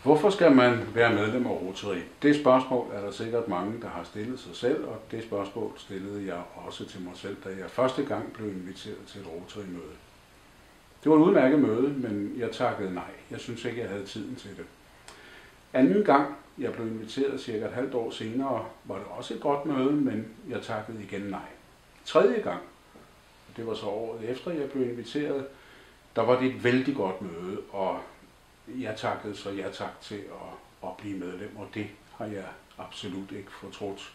Hvorfor skal man være medlem af Rotary? Det spørgsmål er der sikkert mange, der har stillet sig selv, og det spørgsmål stillede jeg også til mig selv, da jeg første gang blev inviteret til et Rotary-møde. Det var et udmærket møde, men jeg takkede nej. Jeg synes ikke, jeg havde tiden til det. Anden gang, jeg blev inviteret cirka et halvt år senere, var det også et godt møde, men jeg takkede igen nej. Tredje gang, og det var så året efter, jeg blev inviteret, der var det et vældig godt møde, og jeg takkede så ja tak til at blive medlem, og det har jeg absolut ikke fortrudt.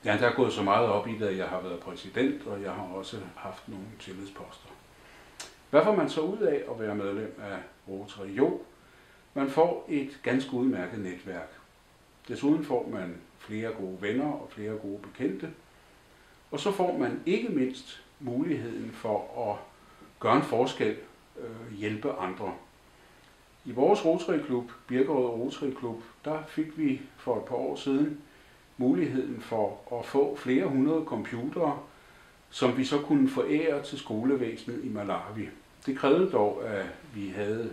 Jeg har gået så meget op i det, at jeg har været præsident, og jeg har også haft nogle tillidsposter. Hvad får man så ud af at være medlem af Rotary? Jo, man får et ganske udmærket netværk. Desuden får man flere gode venner og flere gode bekendte. Og så får man ikke mindst muligheden for at gøre en forskel, hjælpe andre. I vores Rotary-klub, Birkerød Rotary-klub, der fik vi for et par år siden muligheden for at få flere hundrede computere, som vi så kunne forære til skolevæsenet i Malawi. Det krævede dog, at vi havde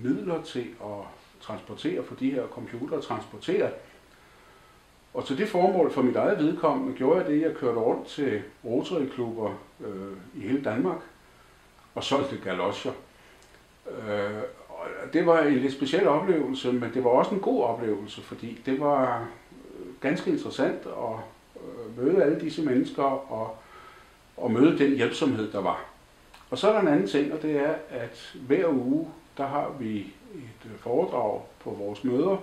midler til at transportere, for de her computere transporteret. Og til det formål for mit eget vedkommende gjorde jeg det, jeg kørte rundt til Rotary-klubber i hele Danmark og solgte galoscher. Det var en lidt speciel oplevelse, men det var også en god oplevelse, fordi det var ganske interessant at møde alle disse mennesker og møde den hjælpsomhed, der var. Og så er der en anden ting, og det er, at hver uge, der har vi et foredrag på vores møder.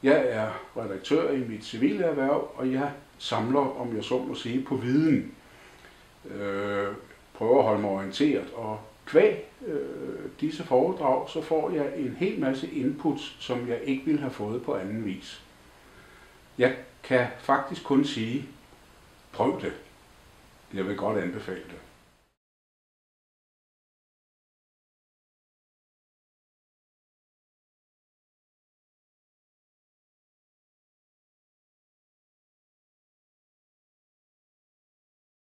Jeg er redaktør i mit civile erhverv, og jeg samler, om jeg så må sige, på viden. Prøver at holde mig orienteret, og kvæg disse foredrag, så får jeg en hel masse input, som jeg ikke ville have fået på anden vis. Jeg kan faktisk kun sige, prøv det. Jeg vil godt anbefale det.